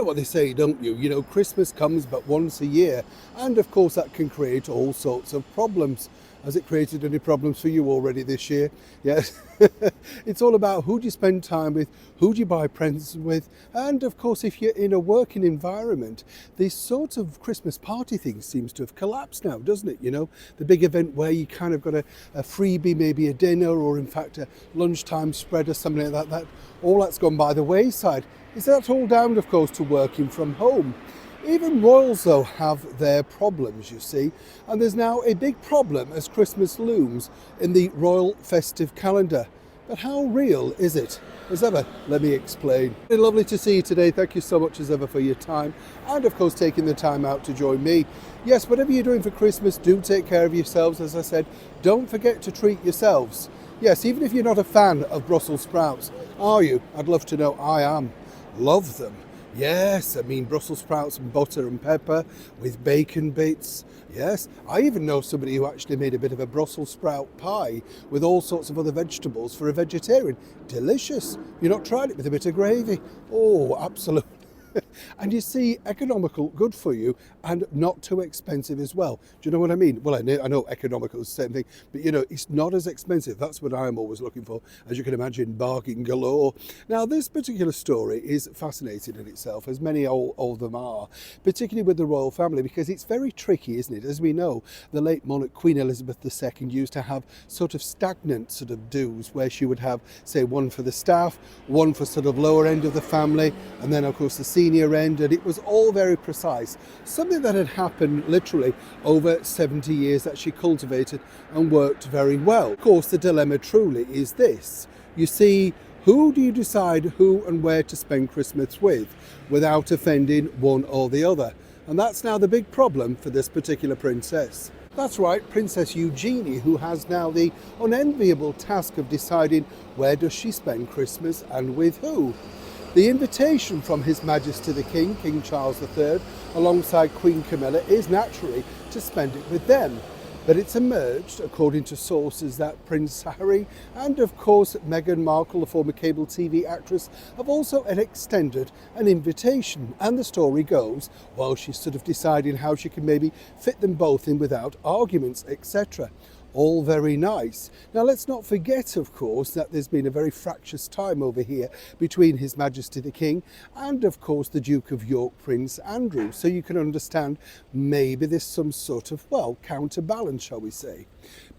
know what they say, don't you? You know, Christmas comes but once a year. And of course that can create all sorts of problems. Has it created any problems for you already this year? Yes. It's all about who do you spend time with, who do you buy presents with, and of course if you're in a working environment, this sort of Christmas party thing seems to have collapsed now, doesn't it? You know, the big event where you kind of got a freebie, maybe a dinner, or in fact a lunchtime spread or something like that, all that's gone by the wayside. Is that all down, of course, to working from home? Even royals, though, have their problems, you see, and there's now a big problem as Christmas looms in the royal festive calendar. But how real is it? As ever, let me explain. It's lovely to see you today. Thank you so much as ever for your time and, of course, taking the time out to join me. Yes, whatever you're doing for Christmas, do take care of yourselves. As I said, don't forget to treat yourselves. Yes, even if you're not a fan of Brussels sprouts, are you? I'd love to know. I am. Love them. Yes, I mean Brussels sprouts and butter and pepper with bacon bits. Yes, I even know somebody who actually made a bit of a Brussels sprout pie with all sorts of other vegetables for a vegetarian. Delicious. You've not tried it with a bit of gravy? Oh, absolutely. And you see, economical, good for you, and not too expensive as well. Do you know what I mean? Well, I know economical is the same thing, but you know, it's not as expensive. That's what I'm always looking for, as you can imagine, bargain galore. Now, this particular story is fascinating in itself, as many of them are, particularly with the royal family, because it's very tricky, isn't it? As we know, the late monarch Queen Elizabeth II used to have sort of stagnant sort of dues, where she would have, say, one for the staff, one for sort of lower end of the family, and then, of course, the senior end, and it was all very precise. Something that had happened literally over 70 years that she cultivated and worked very well. Of course, the dilemma truly is this. You see, who do you decide who and where to spend Christmas with without offending one or the other? And that's now the big problem for this particular princess. That's right, Princess Eugenie, who has now the unenviable task of deciding where does she spend Christmas and with who. The invitation from His Majesty the King, King Charles III, alongside Queen Camilla, is naturally to spend it with them. But it's emerged, according to sources, that Prince Harry and, of course, Meghan Markle, the former cable TV actress, have also extended an invitation. And the story goes, while she's sort of deciding how she can maybe fit them both in without arguments, etc. All very nice. Now, let's not forget, of course, that there's been a very fractious time over here between His Majesty the King and, of course, the Duke of York, Prince Andrew. So you can understand maybe there's some sort of, well, counterbalance, shall we say.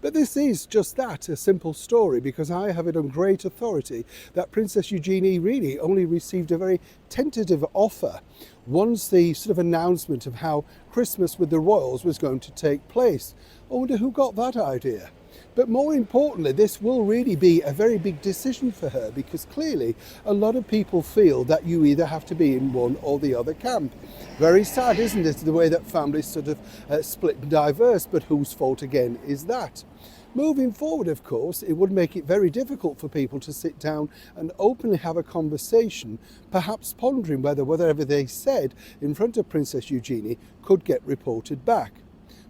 But this is just that, a simple story, because I have it on great authority that Princess Eugenie really only received a very tentative offer once the sort of announcement of how Christmas with the royals was going to take place. I wonder who got that idea. But more importantly, this will really be a very big decision for her, because clearly a lot of people feel that you either have to be in one or the other camp. Very sad, isn't it, the way that families sort of split and diverse, but whose fault again is that? Moving forward, of course, it would make it very difficult for people to sit down and openly have a conversation, perhaps pondering whether whatever they said in front of Princess Eugenie could get reported back.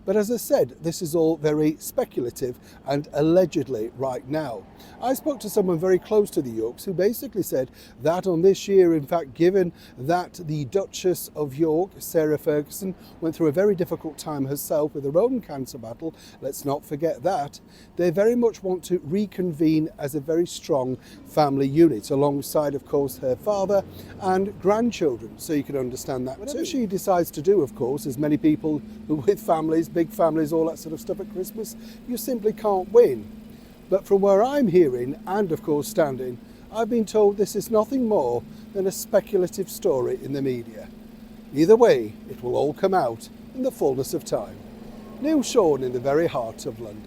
But as I said, this is all very speculative and allegedly right now. I spoke to someone very close to the Yorks who basically said that on this year, in fact, given that the Duchess of York, Sarah Ferguson, went through a very difficult time herself with her own cancer battle, let's not forget that, they very much want to reconvene as a very strong family unit, alongside, of course, her father and grandchildren, so you can understand that. Whatever she decides to do, of course, as many people who with families, big families, all that sort of stuff at Christmas, you simply can't win. But from where I'm hearing, and of course standing, I've been told this is nothing more than a speculative story in the media. Either way, it will all come out in the fullness of time. Neil Sean in the very heart of London.